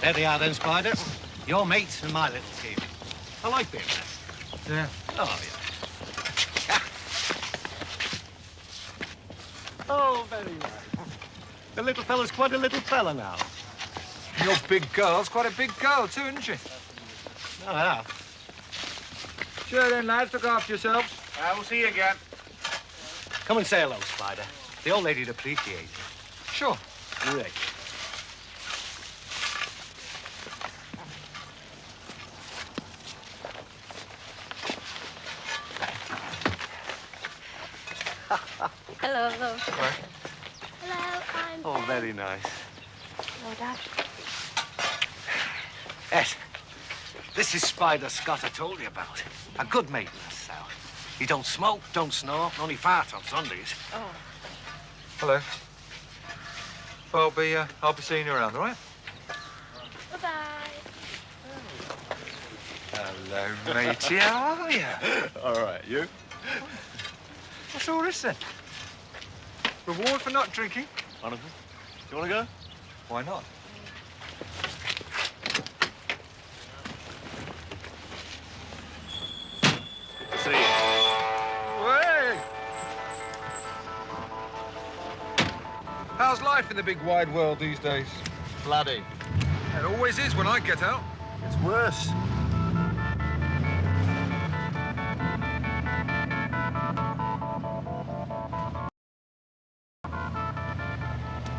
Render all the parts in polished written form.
There they are then, Spider. Your mates and my little team. I like being there. Yeah. Oh, yeah. Oh, very nice. The little fella's quite a little fella now. Your big girl's quite a big girl, too, isn't she? Oh, yeah. Sure then, lads. Look after yourselves. We'll see you again. Come and say hello, Spider. The old lady'd appreciate it. Sure. Great. Hello, hello. Hello. Hello, I'm... Oh, very nice. Hello, Dad. Yes. This is Spider Scott I told you about. A good mate in this cell. He don't smoke, don't snore, only fart on Sundays. Oh. Hello. Well, I'll be seeing you around, all right? Bye-bye. Hello, matey. How are you? All right, you? What's all this then? Reward for not drinking? Honestly? Do you want to go? Why not? See you. Hey! How's life in the big wide world these days? Bloody. It always is when I get out. It's worse.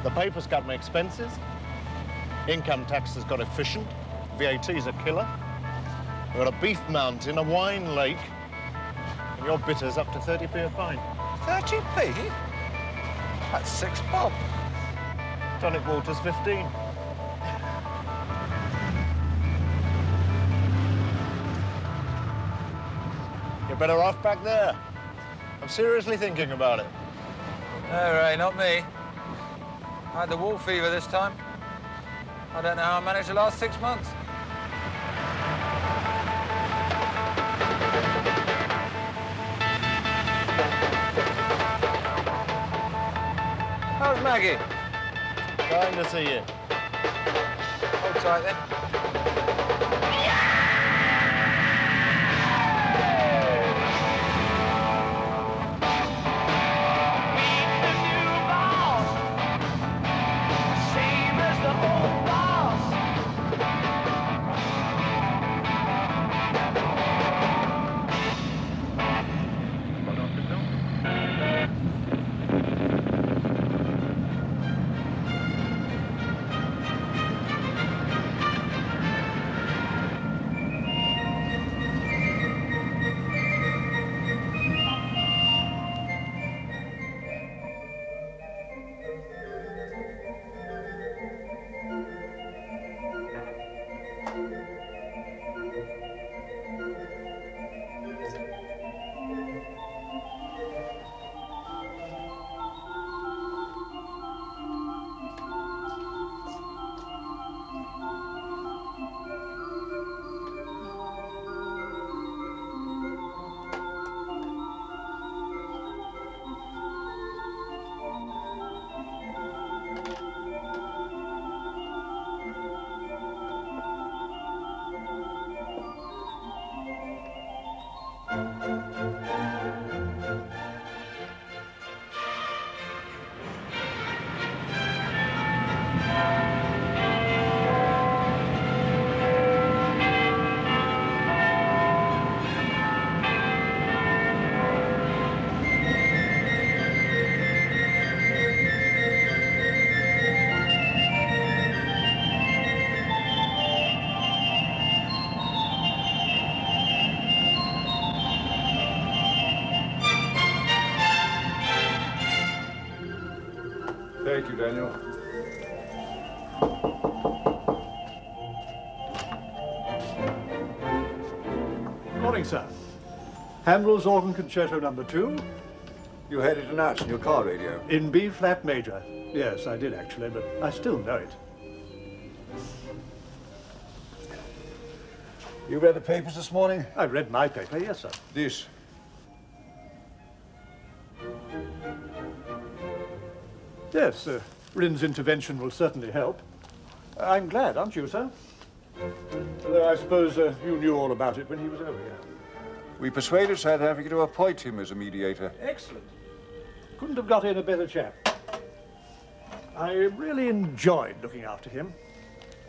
The paper's got me expenses. Income tax has got efficient. VAT's a killer. We've got a beef mountain, a wine lake, and your bitter's up to 30p a pint. 30p? That's 6 bob. Tonic water's 15. You're better off back there. I'm seriously thinking about it. No, Ray, not me. I had the wall fever this time. I don't know how I managed the last 6 months. How's Maggie? Trying to see you. Hold tight then. Thank you, Daniel. Morning, sir. Handel's Organ Concerto No. 2 You had it announced in your car radio. in B flat major. Yes, I did actually, but I still know it. You read the papers this morning? I read my paper, yes, sir. This. Yes, Rin's intervention will certainly help. I'm glad, aren't you, sir? Although I suppose you knew all about it when he was over here. We persuaded South Africa to appoint him as a mediator. Excellent. Couldn't have got in a better chap. I really enjoyed looking after him.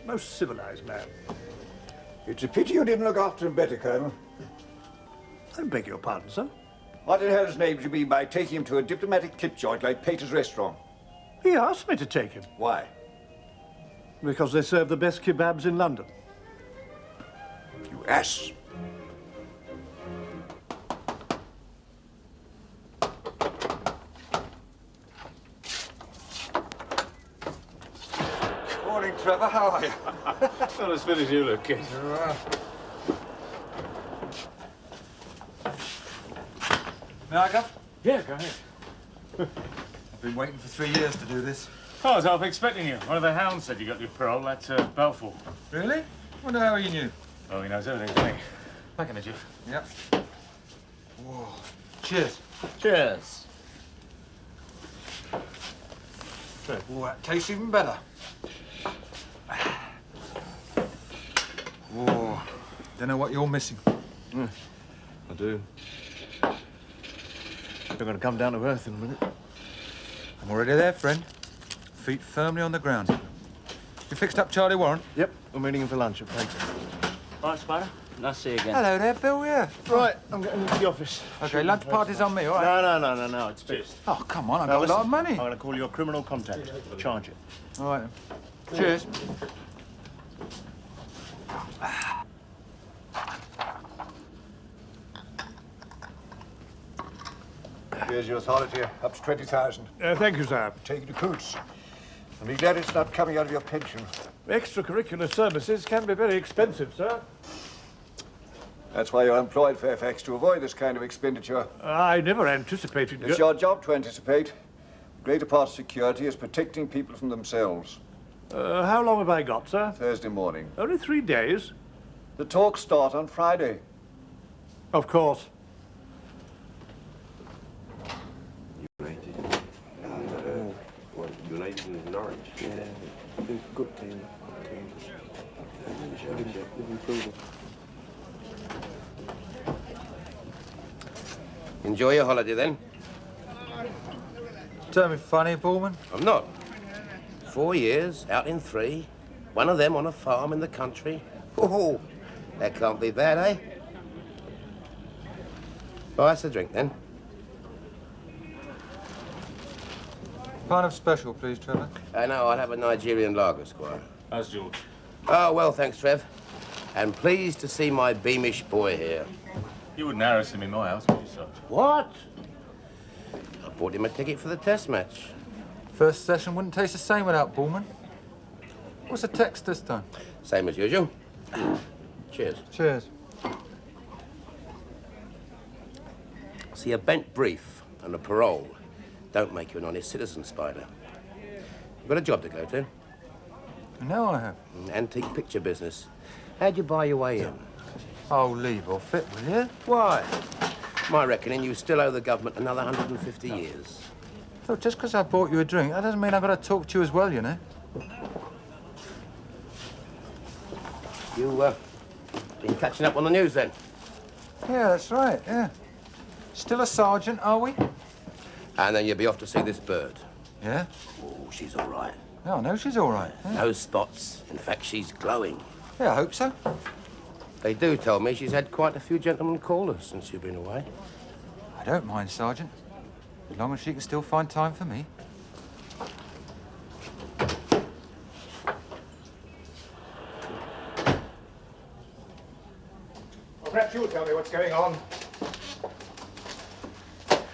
Most civilized man. It's a pity you didn't look after him better, Colonel. I beg your pardon, sir. What in hell's name do you mean by taking him to a diplomatic clip joint like Pater's restaurant? He asked me to take him. Why? Because they serve the best kebabs in London. You ass. Morning, Trevor. How are you? Not as fit as you look, kid. May I go? Yeah, go ahead. I've been waiting for 3 years to do this. Oh, I was half expecting you. One of the hounds said you got your parole at Balfour. Really? Wonder how you knew. Oh, he knows everything, doesn't he? Back in a jiff. Yep. Whoa. Cheers. Cheers. Oh, that tastes even better. Whoa. Don't know what you're missing. I do. They're going to come down to earth in a minute. I'm already there, friend. Feet firmly on the ground. You fixed up Charlie Warren? Yep, we're meeting him for lunch at Pater. All right, Spider. Nice to see you again. Hello there, Bill, yeah. Right, I'm getting into the office. Okay, lunch party's on me, all right? No, it's fixed. Oh, come on, I've Now, got a lot listen, of money. I'm going to call your criminal contact. Charge it. All right, then. Cheers. Here's your authority, up to 20,000. Thank you, sir. Take it to Coots. And be glad it's not coming out of your pension. Extracurricular services can be very expensive, sir. That's why you're employed, Fairfax, to avoid this kind of expenditure. I never anticipated... It's your job to anticipate. The greater part of security is protecting people from themselves. How long have I got, sir? Thursday morning. Only 3 days. The talks start on Friday. Of course. United in Norwich. Yeah, good team. Enjoy your holiday then. Tell me funny, Bullman. I'm not. 4 years, out in 3. One of them on a farm in the country. Oh, that can't be bad, eh? Buy us a drink then. Pint of special, please, Trevor. No, I'll have a Nigerian lager, Squire. How's George? Oh, well, thanks, Trev. And pleased to see my beamish boy here. You wouldn't harass him in my house, would you, Sarge? What? I bought him a ticket for the test match. First session wouldn't taste the same without Bullman. What's the text this time? Same as usual. Cheers. Cheers. See, a bent brief and a parole don't make you an honest citizen, Spider. You've got a job to go to. No, I have. Antique picture business. How'd you buy your way in? Oh, leave off it, will you? Why? My reckoning, you still owe the government another 150 years. Look, just because I bought you a drink, that doesn't mean I've got to talk to you as well, you know. You, been catching up on the news, then? Yeah, that's right, yeah. Still a sergeant, are we? And then you'll be off to see this bird. Yeah? Oh, she's all right. Yeah, I know she's all right. Yeah, No spots. In fact, she's glowing. yeah I hope so. They do tell me she's had quite a few gentlemen call her since you've been away. I don't mind, Sergeant. As long as she can still find time for me. Well, perhaps you'll tell me what's going on.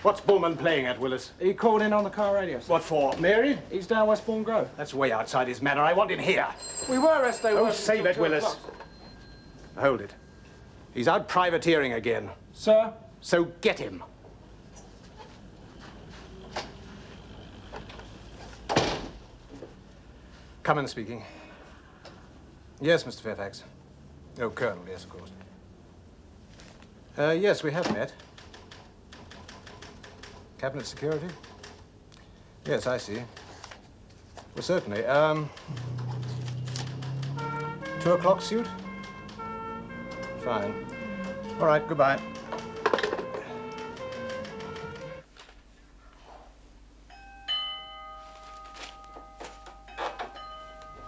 What's Bullman playing at, Willis? He called in on the car radio. What for? Mary? He's down Westbourne Grove. That's way outside his manor. I want him here. We were arrested. Oh, save it, Willis. Hold it. He's out privateering again. Sir? So get him. Cummins speaking. Yes, Mr. Fairfax. Oh, Colonel, yes, of course. Yes, we have met. Cabinet security? Yes, I see. Well, certainly. 2 o'clock suit? Fine. All right, goodbye.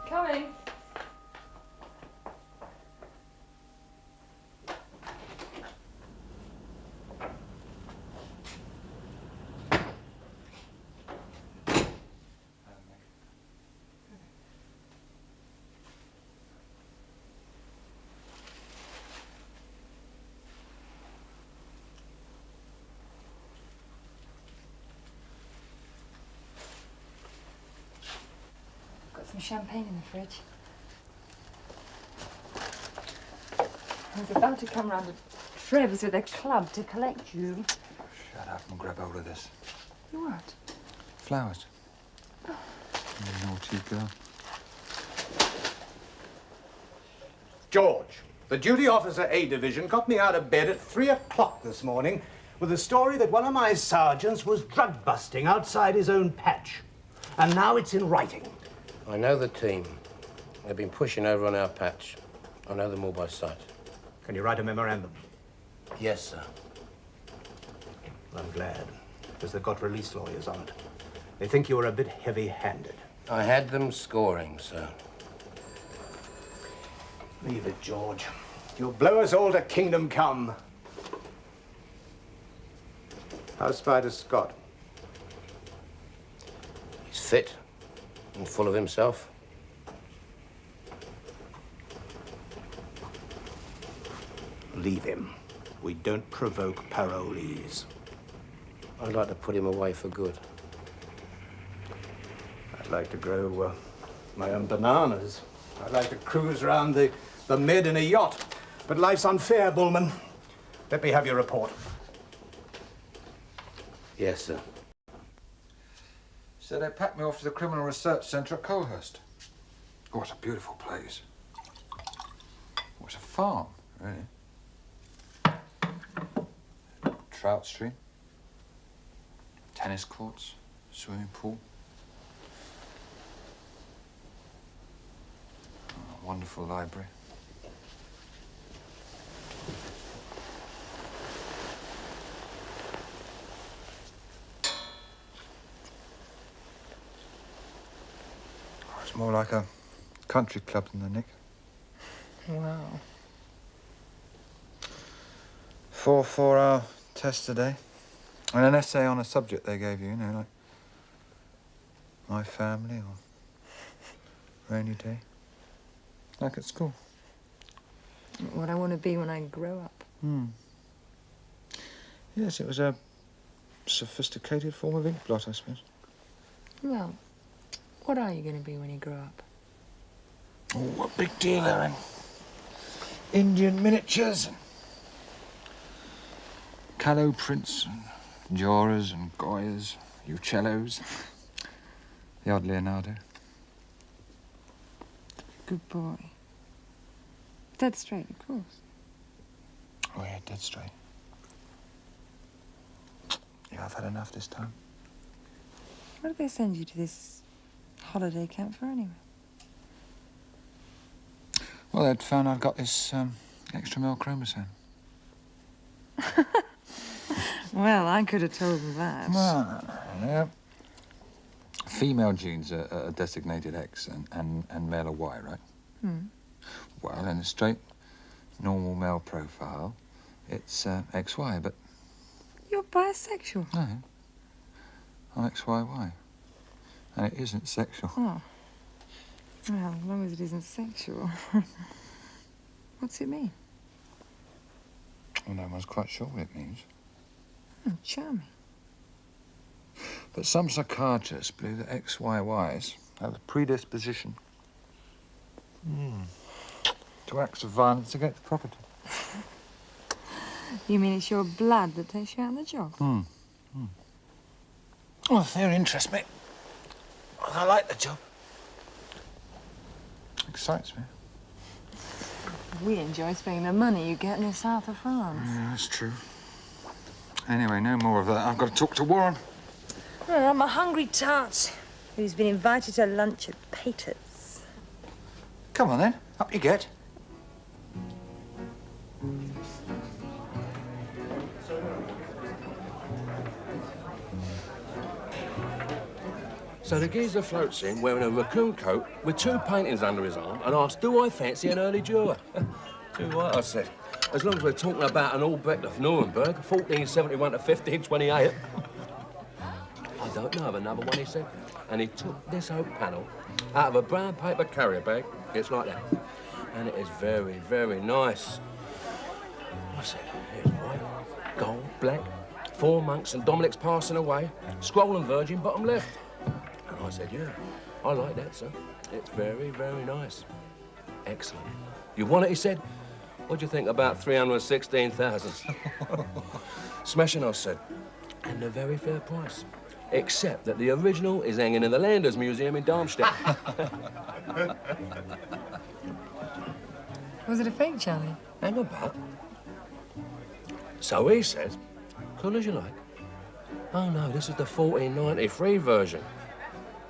Coming. Got some champagne in the fridge. I was about to come round to Trev's with a club to collect you. Shut up and grab hold of this. What? Flowers. You naughty girl. George, the duty officer A Division got me out of bed at 3 o'clock this morning with the story that one of my sergeants was drug busting outside his own patch. And now it's in writing. I know the team. They've been pushing over on our patch. I know them all by sight. Can you write a memorandum? Yes, sir. I'm glad, because they've got release lawyers on it. They think you were a bit heavy-handed. I had them scoring, sir. Leave it, George. You'll blow us all to kingdom come. How's Spider Scott? He's fit and full of himself. Leave him. We don't provoke parolees. I'd like to put him away for good. I'd like to grow my own bananas. I'd like to cruise around the Med in a yacht. But life's unfair, Bullman. Let me have your report. Yes, sir. So they packed me off to the Criminal Research Centre at Colhurst. Oh, it's a beautiful place. Oh, it's a farm, really. Trout stream, tennis courts, swimming pool. Oh, a wonderful library. Oh, it's more like a country club than the Nick. Wow. 4 4-hour tests a day. And an essay on a subject they gave you, like my family or rainy day. Like at school. What I want to be when I grow up. Yes, it was a sophisticated form of ink blot, I suppose. Well, what are you going to be when you grow up? Oh, a big deal, Aaron. Indian miniatures and callow prints and Joras and Goyas, Uccellos, the odd Leonardo. Good boy. Dead straight, of course. Oh, yeah, dead straight. Yeah, I've had enough this time. What did they send you to this holiday camp for, anyway? Well, they'd found I'd got this extra male chromosome. Well, I could have told them that. Well, yeah. Female genes are designated X and male are Y, right? Well, in a straight, normal male profile, it's XY, but... You're bisexual. No. I'm XYY. And it isn't sexual. Oh. Well, as long as it isn't sexual. What's it mean? Well, no one's quite sure what it means. Charming. But some psychiatrists believe that XYYs have the predisposition to acts of violence against property. You mean it's your blood that takes you out on the job? Well, the theory interests me. I like the job. Excites me. We enjoy spending the money you get in the south of France. Yeah, that's true. Anyway, no more of that. I've got to talk to Warren. Oh, I'm a hungry tart who's been invited to lunch at Pater's. Come on, then. Up you get. So the geezer floats in wearing a raccoon coat with 2 paintings under his arm and asks, do I fancy an early juror? Too right, I said. As long as we're talking about an Albrecht of Nuremberg, 1471 to 1528. I don't know of another one, he said. And he took this oak panel out of a brown paper carrier bag. It's like that. And it is very, very nice. I said, here's white, gold, black, 4 monks and Dominic's passing away, scroll and virgin, bottom left. And I said, yeah, I like that, sir. It's very, very nice. Excellent. You want it, he said? What do you think about 316,000? Smashing, I said. And a very fair price. Except that the original is hanging in the Landers Museum in Darmstadt. Was it a fake, Charlie? Hang about. So he says, cool as you like. Oh, no, this is the 1493 version.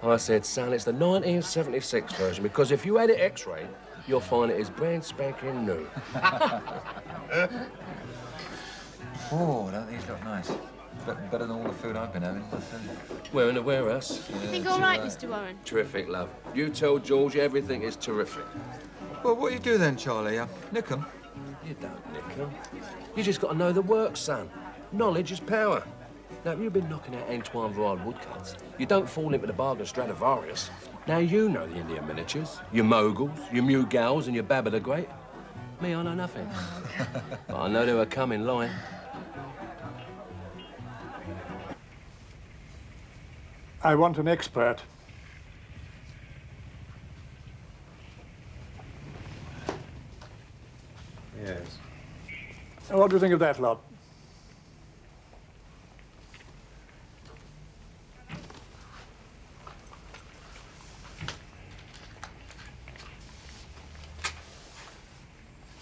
I said, son, it's the 1976 version, because if you had it X-rayed, you'll find it is brand spanking new. Oh, don't these look nice? Better than all the food I've been having. We're in the warehouse. You think all right, Mr. Warren? Terrific, love. You tell George everything is terrific. Well, what do you do then, Charlie? Nick 'em? You don't nick 'em. You just got to know the work, son. Knowledge is power. Now, you've been knocking out Antoine Varard woodcuts. You don't fall into the bargain Stradivarius. Now, you know the Indian miniatures, your moguls, your Mugals and your Baba the Great. Me, I know nothing. But I know they were coming line. I want an expert. Yes. What do you think of that lot?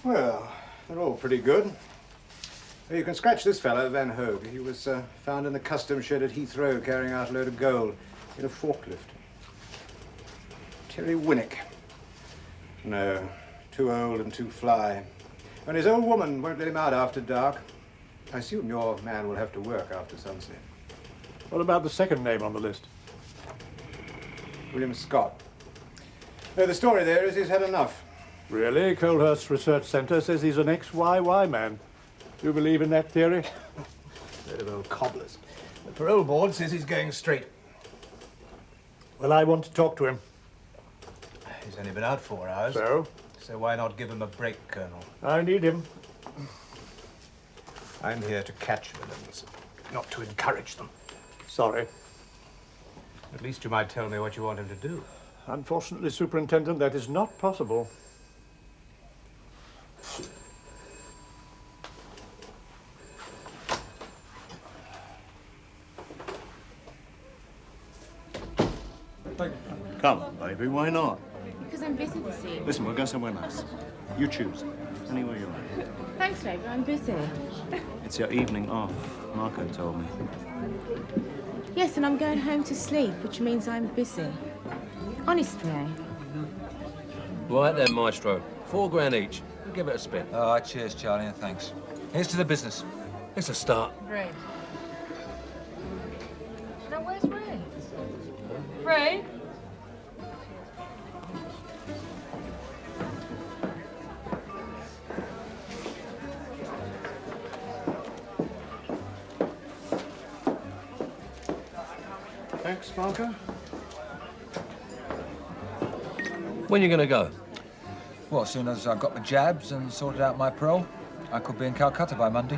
Well, they're all pretty good. You can scratch this fellow, Van Hogue. He was found in the customs shed at Heathrow carrying out a load of gold in a forklift. Terry Winnick. No, too old and too fly. And his old woman won't let him out after dark. I assume your man will have to work after sunset. What about the second name on the list? William Scott. No, the story there is he's had enough. Really? Colhurst Research Centre says he's an XYY man. Do you believe in that theory? Load of old cobblers. The parole board says he's going straight. Well, I want to talk to him. He's only been out 4 hours. So? So why not give him a break, Colonel? I need him. I'm here to catch villains, not to encourage them. Sorry. At least you might tell me what you want him to do. Unfortunately, Superintendent, that is not possible. Come, baby, why not? Because I'm busy this evening. Listen, we'll go somewhere nice. You choose. Anywhere you like. Thanks, baby, I'm busy. It's your evening off, Marco told me. Yes, and I'm going home to sleep, which means I'm busy. Honestly. Right then, Maestro. £4 each. We'll give it a spin. Oh, cheers, Charlie, and thanks. Here's to the business. It's a start. Ray. Now, where's Ray? Ray? Thanks, Marco. When you gonna go? Well, as soon as I've got my jabs and sorted out my parole, I could be in Calcutta by Monday.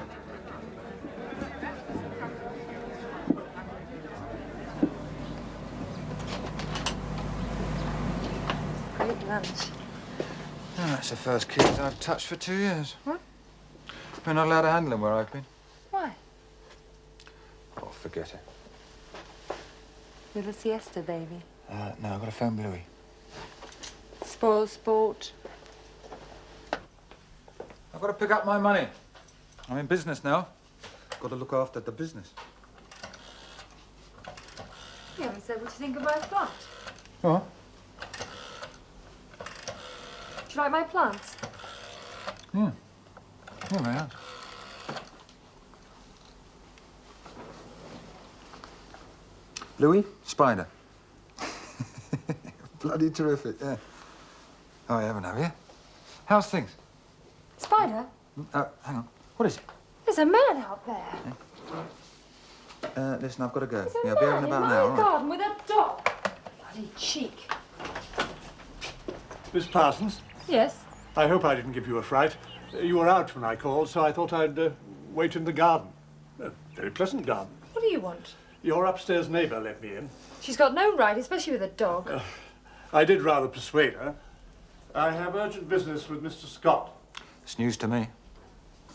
Great lunch. Oh, that's the first kids I've touched for 2 years. What? We're not allowed to handle them where I've been. Why? Oh, forget it. Little siesta, baby. No, I've got to phone Louis. Spoil sport. I've got to pick up my money. I'm in business now. Got to look after the business. You haven't said what you think of my flat. What? you like my plants? Yeah. Yeah, very nice. Louis? Spider. Bloody terrific, yeah. Oh, you haven't, have you? How's things? Spider? Hang on. What is it? There's a man out there. Listen, I've got to go. There's a Yeah, I'll be over man in in about an my hour. all right? garden with a dog. Bloody cheek. Miss Parsons, Yes? I hope I didn't give you a fright. You were out when I called, so I thought I'd wait in the garden. A very pleasant garden. What do you want? Your upstairs neighbour let me in. She's got no right, especially with a dog. I did rather persuade her. I have urgent business with Mr. Scott. It's news to me.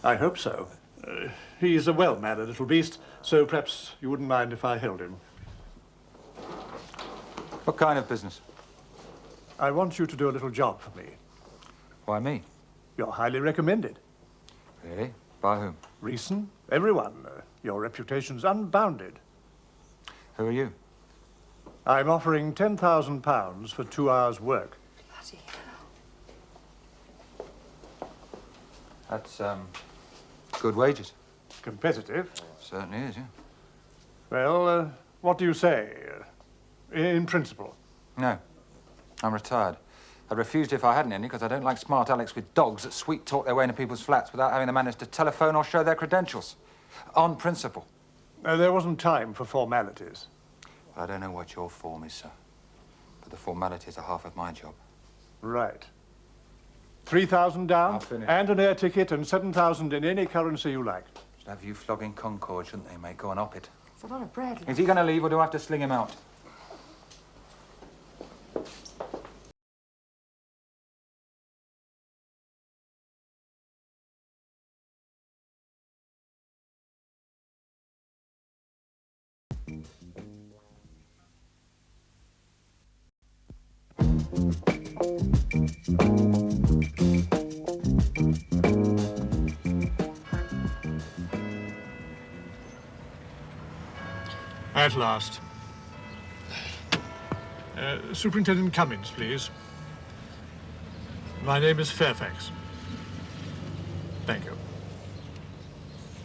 I hope so. He's a well-mannered little beast, so perhaps you wouldn't mind if I held him. What kind of business? I want you to do a little job for me. Why me? You're highly recommended. Really? By whom? Reason? Everyone. Your reputation's unbounded. Who are you? I'm offering £10,000 for 2 hours' work. Bloody hell. That's, good wages. Competitive? Certainly is, yeah. Well, what do you say? In principle? No. I'm retired. I'd refused if I hadn't any, because I don't like smart Alecs with dogs that sweet-talk their way into people's flats without having the manners to telephone or show their credentials. On principle. There wasn't time for formalities. I don't know what your form is, sir. But the formalities are half of my job. Right. 3,000 down, I'll finish. and an air ticket, and 7,000 in any currency you like. Should have you flogging Concord, shouldn't they, mate? Go on, op it. It's a lot of bread. Is he going to leave, or do I have to sling him out? At last. Superintendent Cummins, please. My name is Fairfax. Thank you.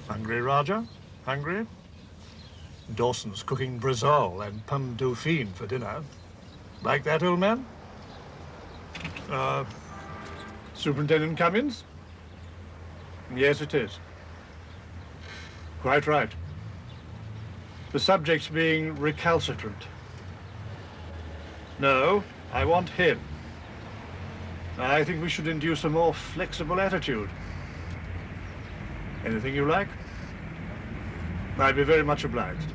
Hungry, Roger? Hungry? Dawson's cooking brisol and pomme dauphine for dinner. Like that, old man? Superintendent Cummins? Yes, it is. Quite right. The subject's being recalcitrant. No, I want him. I think we should induce a more flexible attitude. Anything you like? I'd be very much obliged.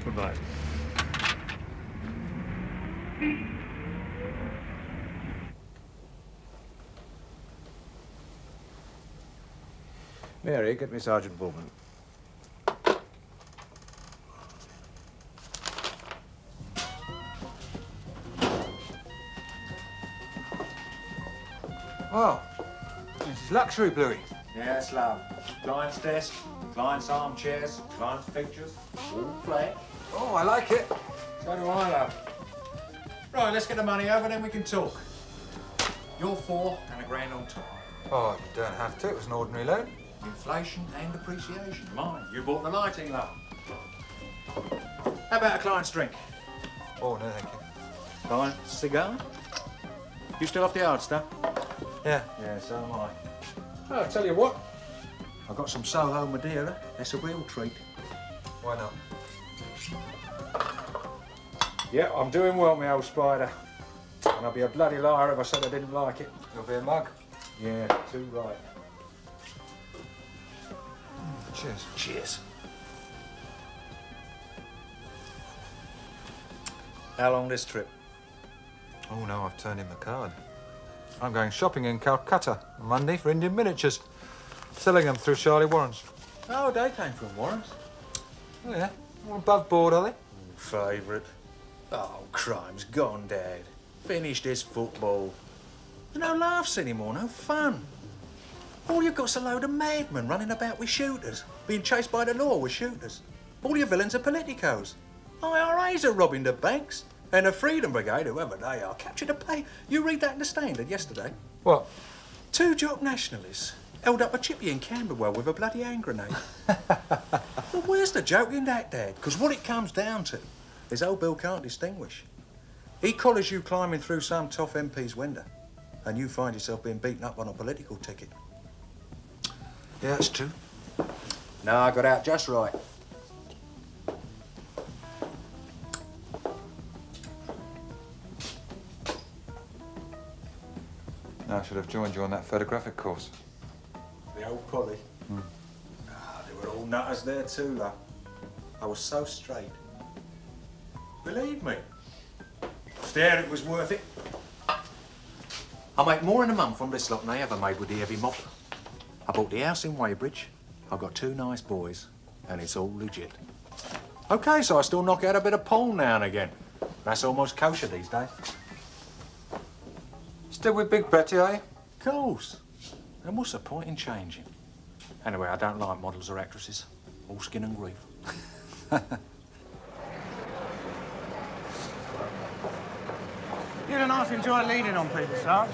Goodbye. Mary, get me Sergeant Bullman. Oh, this is luxury, Bluey. Yes, love. Client's desk, client's armchairs, client's pictures, all flat. Oh, I like it. So do I, love. Right, let's get the money over, then we can talk. You're 4 and a grand on top. Oh, you don't have to. It was an ordinary loan. Inflation and appreciation. Mine. You bought the lighting, love. How about a client's drink? Oh, no, thank you. Client cigar? You still off the hard stuff? Yeah. Yeah, so am I. Oh, I'll tell you what. I've got some Soho Madeira. That's a real treat. Why not? Yeah, I'm doing well, my old spider. And I'd be a bloody liar if I said I didn't like it. You'll be a mug. Yeah, too right. Cheers. Cheers. How long this trip? Oh, no, I've turned in the card. I'm going shopping in Calcutta on Monday for Indian miniatures. Selling them through Charlie Warren's. Oh, they came from Warren's. Oh, yeah. All above board, are they? Favourite. Oh, crime's gone, Dad. Finish this football. There's no laughs anymore, no fun. All you've got's a load of madmen running about with shooters, being chased by the law with shooters. All your villains are politicos. IRAs are robbing the banks, and the Freedom Brigade, whoever they are, captured a pay. You read that in the Standard yesterday. What? 2 jock nationalists held up a chippy in Camberwell with a bloody hand grenade. Well, where's the joke in that, Dad? Because what it comes down to is old Bill can't distinguish. He collars you climbing through some tough MP's window, and you find yourself being beaten up on a political ticket. Yeah, that's true. No, I got out just right. I should have joined you on that photographic course. The old Polly. They were all nutters there too, though. I was so straight. Believe me. Still, it was worth it. I make more in a month from this lot than I ever made with the heavy mop. I bought the house in Weybridge. I've got 2 nice boys, and it's all legit. OK, so I still knock out a bit of porn now and again. That's almost kosher these days. Still with Big Betty, are you? Of course. And what's the point in changing? Anyway, I don't like models or actresses. All skin and grief. You don't half enjoy leading on people, Sarge.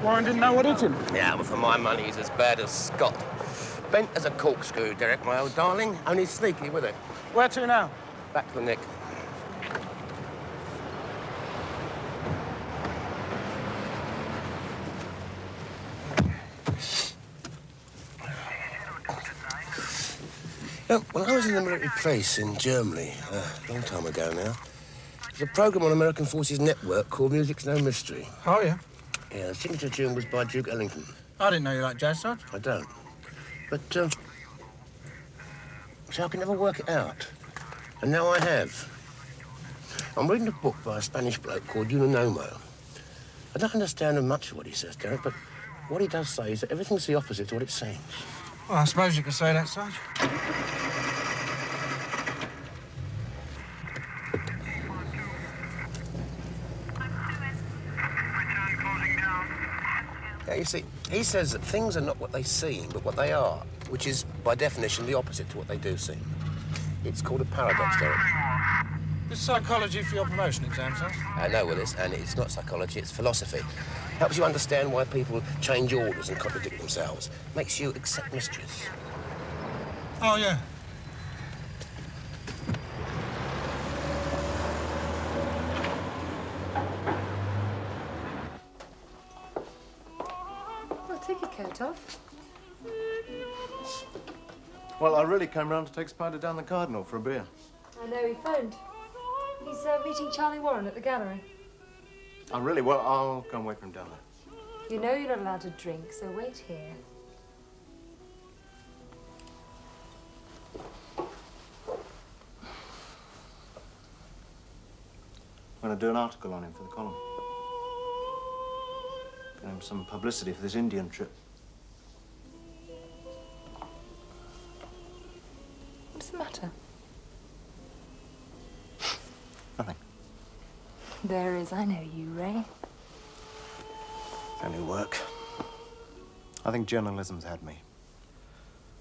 Warren didn't know what hit him. Yeah, well, for my money, he's as bad as Scott. Bent as a corkscrew, Derek, my old darling. Only sneaky with it. Where to now? Back to the Nick. When I was in a military place in Germany, a long time ago now, there's a program on American Forces Network called Music's No Mystery. Oh, yeah? Yeah, the signature tune was by Duke Ellington. I didn't know you liked jazz, Sarge. I don't. But, so I could never work it out. And now I have. I'm reading a book by a Spanish bloke called Uninomo. I don't understand much of what he says, Derek, but what he does say is that everything's the opposite to what it seems. Well, I suppose you could say that, Sarge. Yeah, you see, he says that things are not what they seem, but what they are, which is, by definition, the opposite to what they do seem. It's called a paradox, Derek. This is psychology for your promotion exam, Sarge. I know, Willis, and it's not psychology, it's philosophy. Helps you understand why people change orders and contradict themselves. Makes you accept mysteries. Oh, yeah. Well, take your coat off. Well, I really came round to take Spider down the Cardinal for a beer. I know, he phoned. He's meeting Charlie Warren at the gallery. Oh, really? Well, I'll go and wait for him down there. You know you're not allowed to drink, so wait here. I'm going to do an article on him for the column. Get him some publicity for this Indian trip. What's the matter? Nothing. There is, I know you, Ray. It's only work. I think journalism's had me.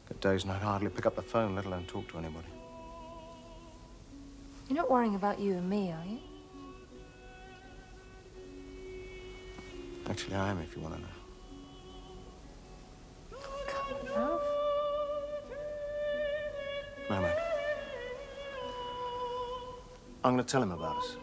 Got days when I can hardly pick up the phone, let alone talk to anybody. You're not worrying about you and me, are you? Actually, I am, if you want to know. Come on, love. No, man. I'm going to tell him about us.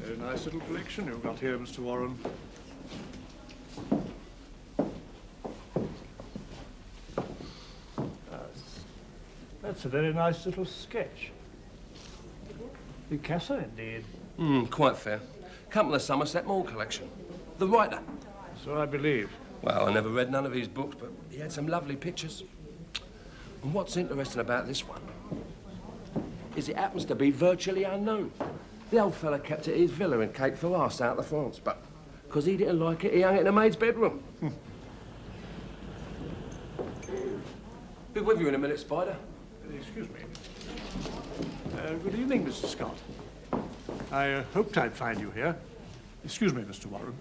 Very nice little collection you've got here, Mr. Warren. That's a very nice little sketch. Picasso, indeed. Quite fair. Couple of Somerset Maugham collection. The writer. So I believe. Well, I never read none of his books, but he had some lovely pictures. And what's interesting about this one is it happens to be virtually unknown. The old fella kept it at his villa in Cape Ferrat, south of France, but because he didn't like it, he hung it in a maid's bedroom. Be with you in a minute, Spider. Excuse me. Good evening, Mr. Scott. I hoped I'd find you here. Excuse me, Mr. Warren.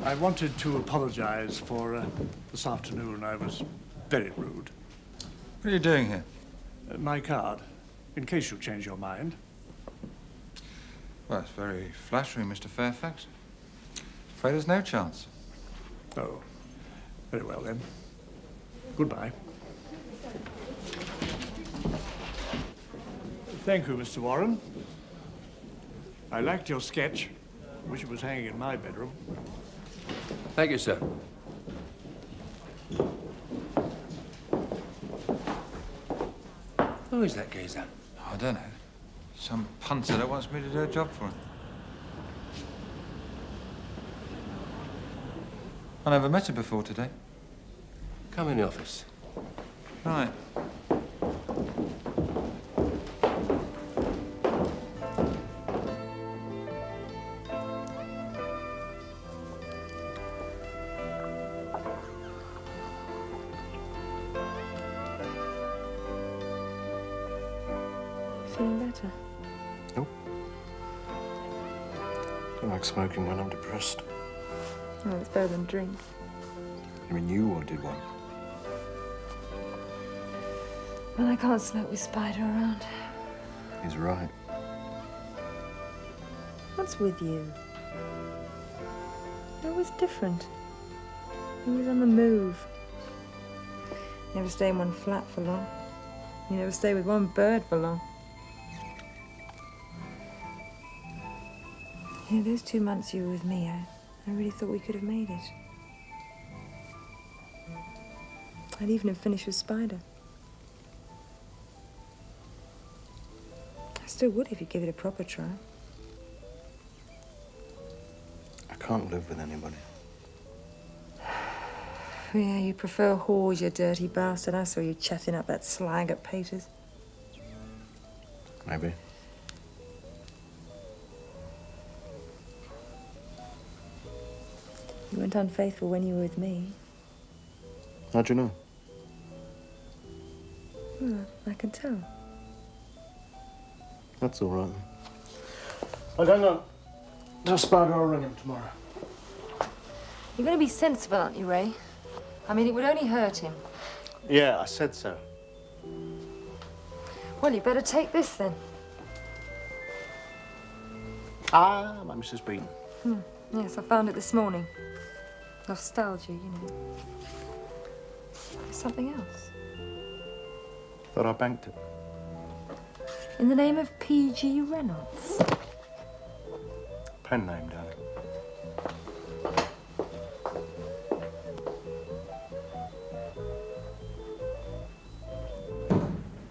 I wanted to apologize for this afternoon. I was very rude. What are you doing here? My card, in case you change your mind. Well, it's very flattering, Mr. Fairfax. Afraid there's no chance. Oh, very well then. Goodbye. Thank you, Mr. Warren. I liked your sketch. Wish it was hanging in my bedroom. Thank you, sir. Who is that geezer? I don't know. Some punter that wants me to do a job for him. I never met her before today. Come in the office. Right. Feeling better? Nope. Don't like smoking when I'm depressed. Well, it's better than drink. I mean, you wanted one. Well, I can't smoke with Spider around. He's right. What's with you? You're always different. You're always on the move. You never stay in one flat for long. You never stay with one bird for long. You know, those 2 months you were with me, I really thought we could have made it. I'd even have finished with Spider. I still would if you'd give it a proper try. I can't live with anybody. Yeah, you prefer whores, you dirty bastard. I saw you chatting up that slag at Peter's. Maybe. You weren't unfaithful when you were with me. How'd you know? Well, I can tell. That's all right. Well, hang on. Tell Spider I'll ring him tomorrow. You're going to be sensible, aren't you, Ray? I mean, it would only hurt him. Yeah, I said so. Well, you better take this, then. Ah, my Mrs. Bean. Yes, I found it this morning. Nostalgia, you know. Something else. Thought I banked it. In the name of P.G. Reynolds. Pen name, darling.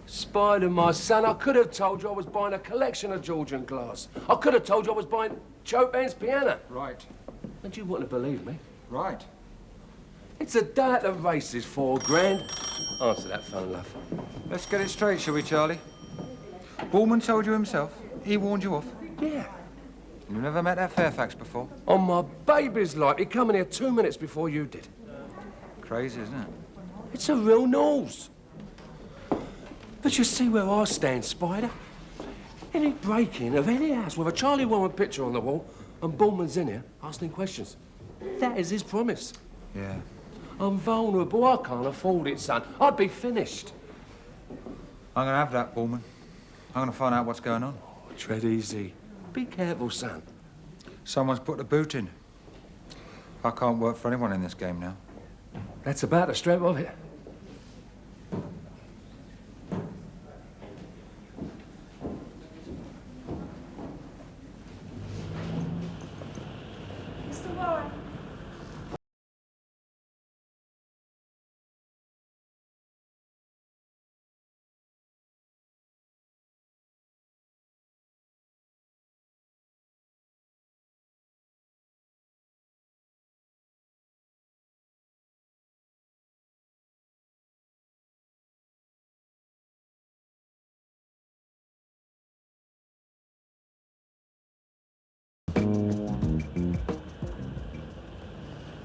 Spider, my son, I could have told you I was buying a collection of Georgian glass. I could have told you I was buying Chopin's piano. Right. And you wouldn't have believed me. Right. It's a day at the races, £4 grand. Answer that phone, love. Let's get it straight, shall we, Charlie? Bullman told you himself. He warned you off. Yeah. You never met that Fairfax before? On my baby's life, he come in here 2 minutes before you did. Crazy, isn't it? It's a real nose. But you see where I stand, Spider? Any break-in of any house with a Charlie Warren picture on the wall and Bullman's in here asking questions. That is his promise. Yeah. I'm vulnerable. I can't afford it, son. I'd be finished. I'm going to have that, Bullman. I'm going to find out what's going on. Tread easy. Be careful, son. Someone's put the boot in. I can't work for anyone in this game now. That's about the strength of it. Mr. Warren.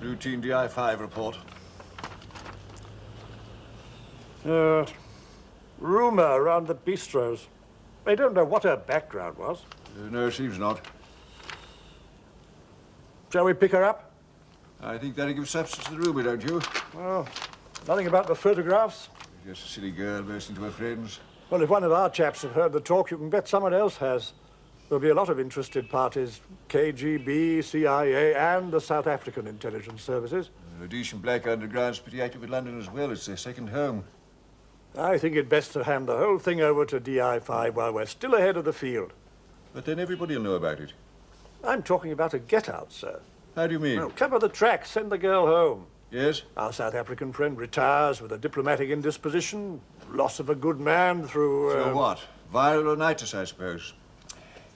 Routine DI-5 report. Rumour around the bistros. They don't know what her background was. No, seems not. Shall we pick her up? I think that'll give substance to the rumour, don't you? Well, nothing about the photographs. Just a silly girl bursting to her friends. Well, if one of our chaps have heard the talk, you can bet someone else has. There'll be a lot of interested parties. KGB, CIA, and the South African intelligence services. The Rhodesian Black Underground's pretty active in London as well. It's their second home. I think it best to hand the whole thing over to DI5 while we're still ahead of the field. But then everybody will know about it. I'm talking about a get-out, sir. How do you mean? Well, cover the tracks, send the girl home. Yes? Our South African friend retires with a diplomatic indisposition, loss of a good man through... So what? Viral rhinitis, I suppose.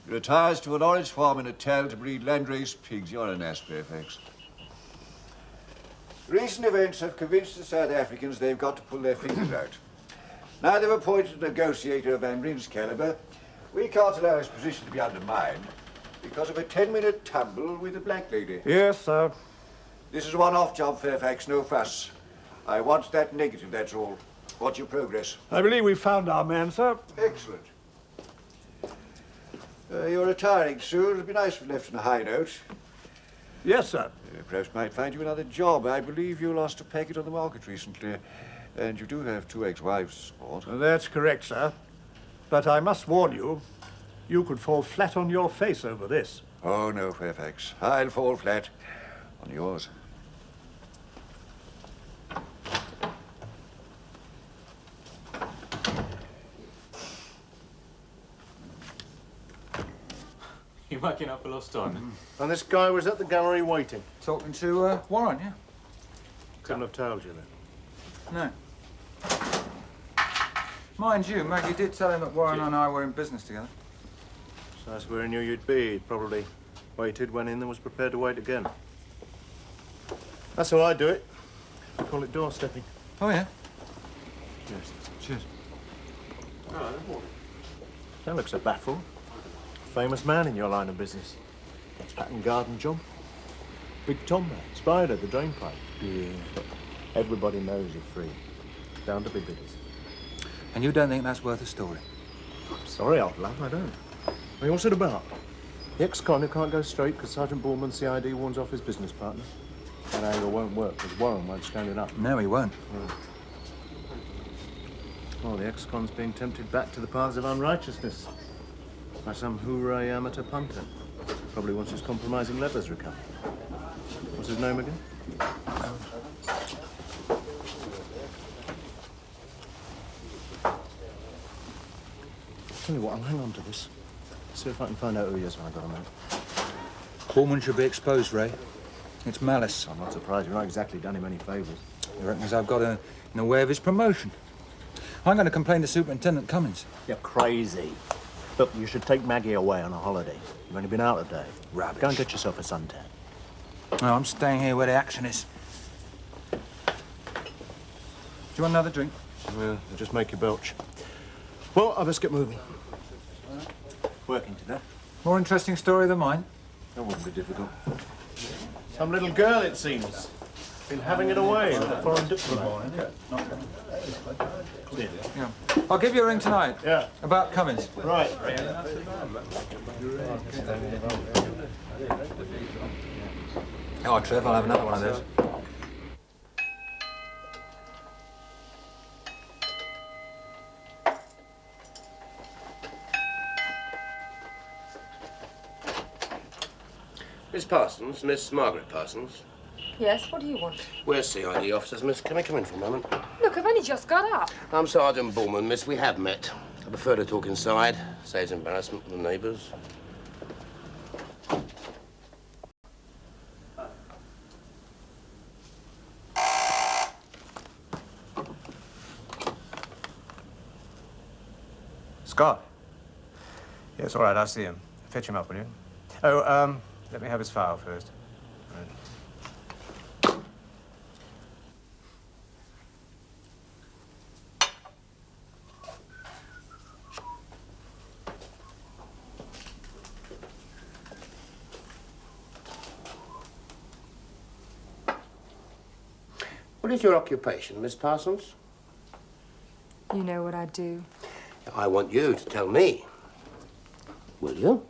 He retires to an orange farm in a tell to breed landrace pigs. You're an ass, Fairfax. Recent events have convinced the South Africans they've got to pull their fingers out. Now they've appointed a negotiator of Van Ryn's caliber, we can't allow his position to be undermined because of a 10-minute tumble with a black lady. Yes, sir. This is a one-off job, Fairfax, no fuss. I want that negative, that's all. What's your progress? I believe we've found our man, sir. Excellent. You're retiring soon. It'd be nice if we left on a high note. Yes, sir. Perhaps might find you another job. I believe you lost a packet on the market recently. And you do have 2 ex-wives to support. That's correct, sir. But I must warn you, you could fall flat on your face over this. Oh, no, Fairfax. I'll fall flat on yours. You're making up for lost time. And this guy was at the gallery waiting. Talking to Warren, yeah? Couldn't have told you then. No. Mind you, Maggie did tell him that Warren and I were in business together. So that's where he knew you'd be. He'd probably waited, went in, and was prepared to wait again. That's how I do it. I call it doorstepping. Oh, yeah? Cheers. Cheers. Don't look so baffled. Famous man in your line of business. That's pattern garden job. Big Tom, man. Spider, the drain pipe. Yeah. But everybody knows you're free. Down to big bidders. And you don't think that's worth a story? Sorry, old love, I don't. I mean, what's it about? The ex-con who can't go straight because Sergeant Borman's CID warns off his business partner. That angle won't work because Warren won't stand it up. No, he won't. Well, the ex-con's being tempted back to the paths of unrighteousness by some hooray amateur punter. Probably wants his compromising levers recovered. What's his name again? Tell you what, I'll hang on to this. See if I can find out who he is when I got him out. Borman should be exposed, Ray. It's malice. I'm not surprised. You've not exactly done him any favours. You reckon as I've got in the way of his promotion? I'm going to complain to Superintendent Cummins. You're crazy. Look, you should take Maggie away on a holiday. You've only been out a day. Rubbish. Go and get yourself a suntan. No, I'm staying here where the action is. Do you want another drink? Yeah, they'll just make you belch. Well, I best get moving. Working today. More interesting story than mine. That wouldn't be difficult. Some little girl, it seems. Been having it away with a foreign diplomat. Yeah. I'll give you a ring tonight. Yeah. About Cummins. Right. Oh, Trev, I'll have another one of those. Miss Parsons, Miss Margaret Parsons. Yes, what do you want? We're CID officers, miss. Can I come in for a moment? Look, I've only just got up. I'm Sergeant Borman, miss. We have met. I prefer to talk inside. Saves embarrassment for the neighbours. Scott? Yes, all right, I'll see him. Fetch him up, will you? Oh, let me have his file first. What is your occupation, Miss Parsons? You know what I do. I want you to tell me. Will you?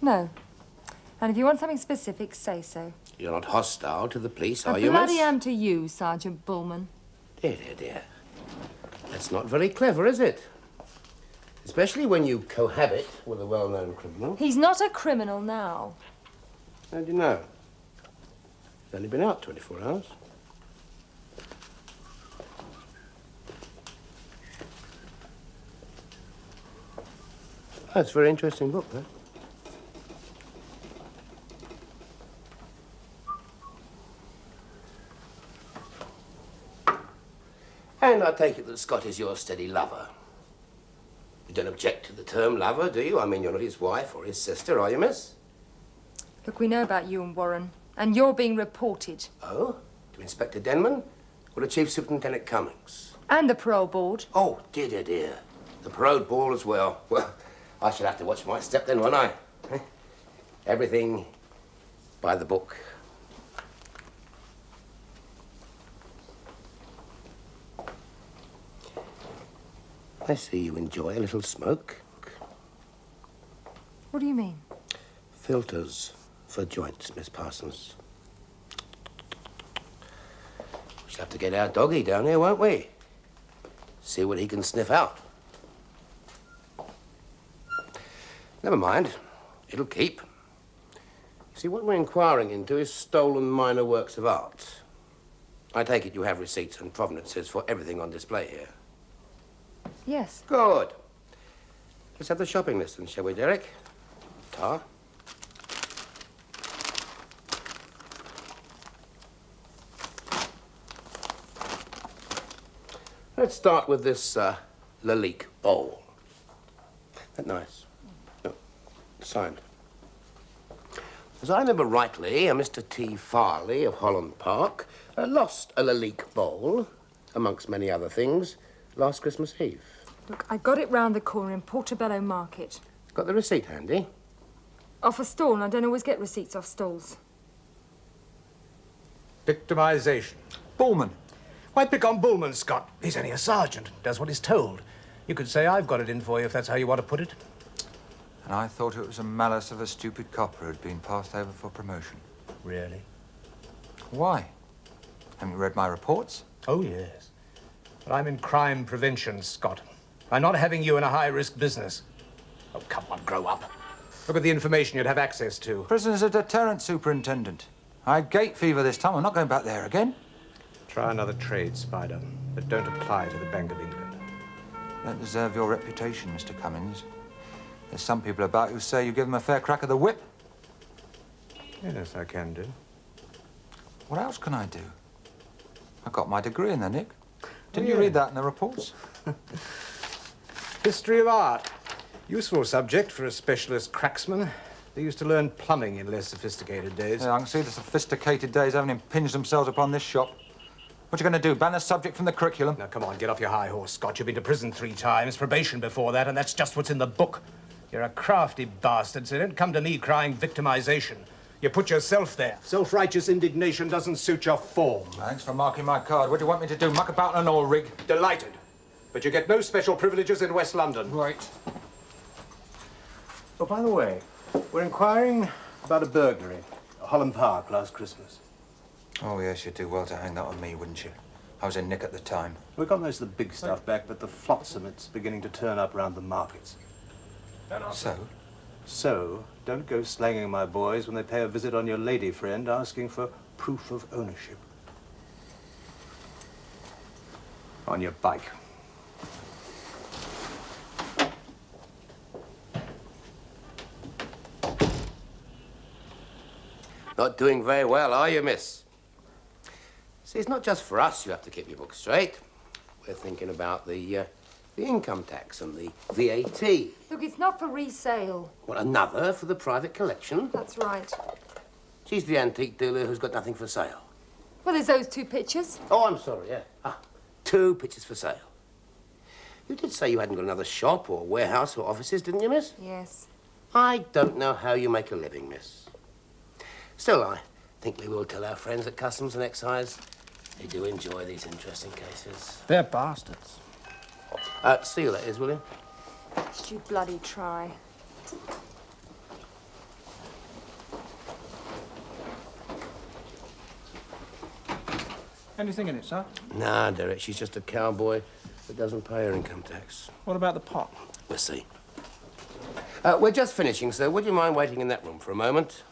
No. And if you want something specific, say so. You're not hostile to the police, I are you, miss? bloody am to you, Sergeant Bullman. Dear, dear, dear. That's not very clever, is it? Especially when you cohabit with a well-known criminal. He's not a criminal now. How do you know? He's only been out 24 hours. That's a very interesting book, huh? And I take it that Scott is your steady lover. You don't object to the term lover, do you? I mean, you're not his wife or his sister, are you, miss? Look, we know about you and Warren, and you're being reported. Oh? To Inspector Denman or to Chief Superintendent Cummings? And the parole board. Oh, dear, dear, dear. The parole board as well. Well, I shall have to watch my step then, won't I? Everything by the book. I see you enjoy a little smoke. What do you mean? Filters for joints, Miss Parsons. We shall have to get our doggy down here, won't we? See what he can sniff out. Never mind. It'll keep. See, what we're inquiring into is stolen minor works of art. I take it you have receipts and provenances for everything on display here. Yes. Good. Let's have the shopping list then, shall we, Derek? Tar? Let's start with this Lalique bowl. That nice? No. Signed. As I remember rightly, a Mr. T. Farley of Holland Park lost a Lalique bowl, amongst many other things, last Christmas Eve. Look, I got it round the corner in Portobello Market. Got the receipt handy? Off a stall, and I don't always get receipts off stalls. Victimization. Bullman. Why pick on Bullman, Scott? He's only a sergeant, does what he's told. You could say I've got it in for you if that's how you want to put it. And I thought it was a malice of a stupid copper who'd been passed over for promotion. Really? Why? Haven't you read my reports? Oh, yes. But I'm in crime prevention, Scott. I'm not having you in a high-risk business. Oh, come on, grow up. Look at the information you'd have access to. Prison's a deterrent, Superintendent. I had gate fever this time. I'm not going back there again. Try another trade, Spider, but don't apply to the Bank of England. Don't deserve your reputation, Mr. Cummings. There's some people about who say you give them a fair crack of the whip. Yes, I can do. What else can I do? I got my degree in there, Nick. Didn't you read that in the reports? History of art. Useful subject for a specialist cracksman. They used to learn plumbing in less sophisticated days. Yeah, I can see the sophisticated days haven't impinged themselves upon this shop. What you going to do, ban the subject from the curriculum? Now, come on, get off your high horse, Scott. You've been to prison 3 times, probation before that, and that's just what's in the book. You're a crafty bastard, so don't come to me crying victimization. You put yourself there. Self-righteous indignation doesn't suit your form. Thanks for marking my card. What do you want me to do, muck about in an oil rig? Delighted. But you get no special privileges in West London. Right. Oh, by the way, we're inquiring about a burglary at Holland Park last Christmas. Oh, yes, you'd do well to hang that on me, wouldn't you? I was in nick at the time. We got most of the big stuff back, but the flotsam, it's beginning to turn up round the markets. So? So, don't go slanging my boys when they pay a visit on your lady friend asking for proof of ownership. On your bike. Not doing very well, are you, miss? See, it's not just for us you have to keep your books straight. We're thinking about the income tax and the VAT. Look, it's not for resale. Well, another for the private collection. That's right. She's the antique dealer who's got nothing for sale. Well, there's those 2 pictures. Oh, I'm sorry, yeah. 2 pictures for sale. You did say you hadn't got another shop or warehouse or offices, didn't you, miss? Yes. I don't know how you make a living, miss. Still, I think we will tell our friends at Customs and Excise. They do enjoy these interesting cases. They're bastards. See you later, will you? You bloody try. Anything in it, sir? Nah, Derek, she's just a cowboy that doesn't pay her income tax. What about the pot? We'll see. We're just finishing, sir. Would you mind waiting in that room for a moment?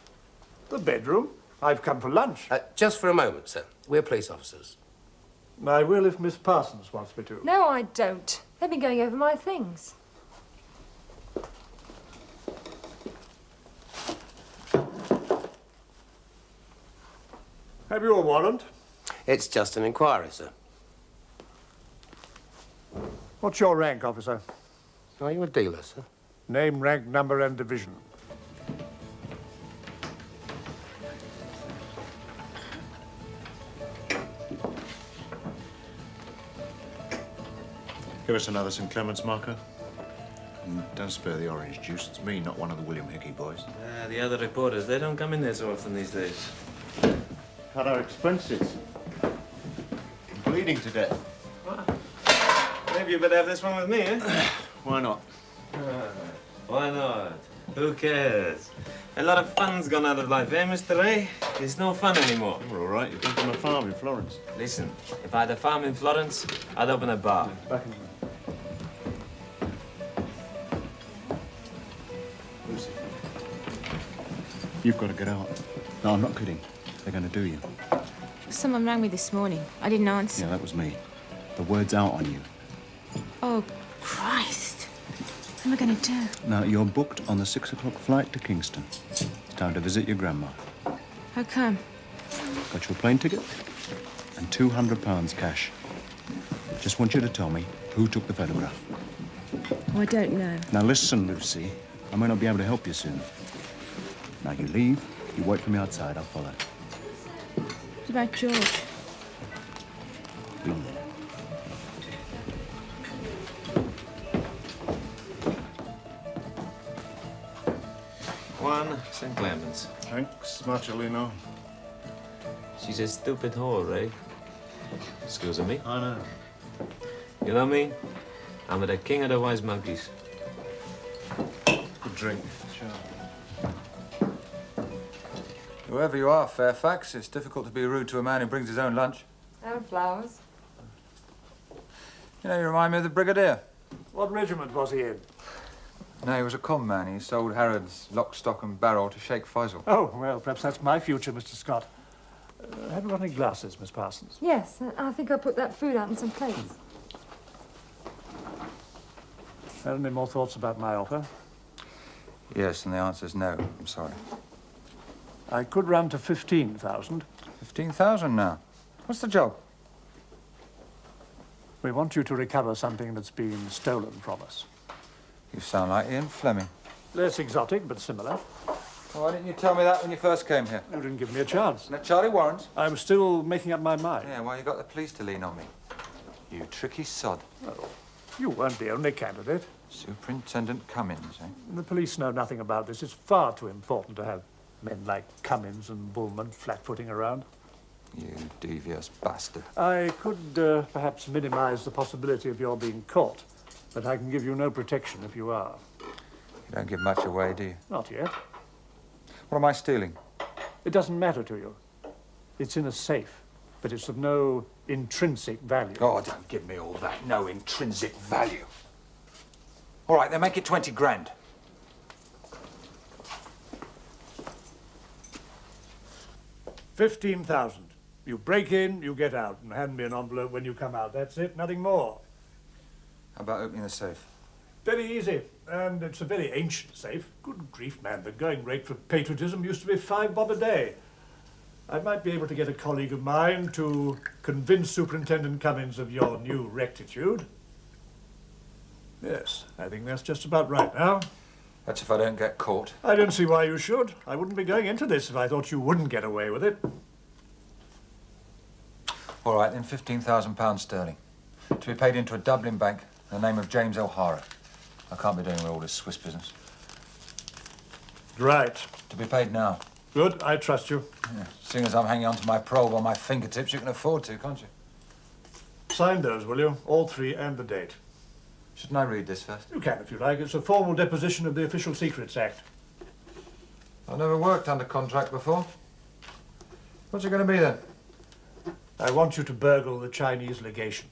The bedroom? I've come for lunch. Just for a moment, sir. We're police officers. I will if Miss Parsons wants me to. No, I don't. They've been going over my things. Have you a warrant? It's just an inquiry, sir. What's your rank, officer? Are you a dealer, sir? Name, rank, number, and division. Give us another St. Clement's marker. And don't spare the orange juice. It's me, not one of the William Hickey boys. The other reporters, they don't come in there so often these days. Cut our expenses. I'm bleeding to death. Maybe you better have this one with me, eh? Why not? Why not? Who cares? A lot of fun's gone out of life, eh, Mr. Ray? It's no fun anymore. You're all right. You've been from a farm in Florence. Listen, if I had a farm in Florence, I'd open a bar. Lucy. You've got to get out. No, I'm not kidding. They're going to do you. Someone rang me this morning. I didn't answer. Yeah, that was me. The word's out on you. Oh, Christ. What am I going to do? Now, you're booked on the 6 o'clock flight to Kingston. It's time to visit your grandma. How come? Got you a plane ticket and £200 cash. Just want you to tell me who took the photograph. Oh, I don't know. Now, listen, Lucy. I may not be able to help you soon. Now, you leave. You wait for me outside. I'll follow. What about George? Be there. One St. Clement's. Thanks, Marcellino. She's a stupid whore, Ray. Excuse me. I know. You know me? I'm the king of the wise monkeys. Good drink. Sure. Whoever you are, Fairfax, it's difficult to be rude to a man who brings his own lunch. And flowers. You know, you remind me of the Brigadier. What regiment was he in? No, he was a con man. He sold Harrod's lock, stock and barrel to Sheikh Faisal. Oh, well, perhaps that's my future, Mr. Scott. Have you got any glasses, Miss Parsons? Yes, I think I'll put that food out in some plates. Have any more thoughts about my offer? Yes, and the answer's no. I'm sorry. I could run to 15,000. 15,000 now? What's the job? We want you to recover something that's been stolen from us. You sound like Ian Fleming. Less exotic, but similar. Well, why didn't you tell me that when you first came here? You didn't give me a chance. Isn't it Charlie Warren's? I'm still making up my mind. Yeah, well, you got the police to lean on me. You tricky sod. Oh, you weren't the only candidate. Superintendent Cummins, eh? The police know nothing about this. It's far too important to have men like Cummins and Bullman flat-footing around. You devious bastard. I could perhaps minimize the possibility of your being caught, but I can give you no protection if you are. You don't give much away, do you? Not yet. What am I stealing? It doesn't matter to you. It's in a safe, but it's of no intrinsic value. Oh, don't give me all that. No intrinsic value. All right, then make it 20 grand. $15,000. You break in, you get out, and hand me an envelope when you come out. That's it, nothing more. How about opening the safe? Very easy, and it's a very ancient safe. Good grief, man, the going rate for patriotism used to be $5 bob a day. I might be able to get a colleague of mine to convince Superintendent Cummins of your new rectitude. Yes, I think that's just about right now. That's if I don't get caught. I don't see why you should. I wouldn't be going into this if I thought you wouldn't get away with it. All right, then £15,000 sterling. To be paid into a Dublin bank in the name of James O'Hara. I can't be doing with all this Swiss business. Right. To be paid now. Good, I trust you. Yeah. Seeing as I'm hanging on to my parole by my fingertips, you can afford to, can't you? Sign those, will you? All three and the date. Shouldn't I read this first? You can if you like. It's a formal deposition of the Official Secrets Act. I've never worked under contract before. What's it going to be then? I want you to burgle the Chinese legation.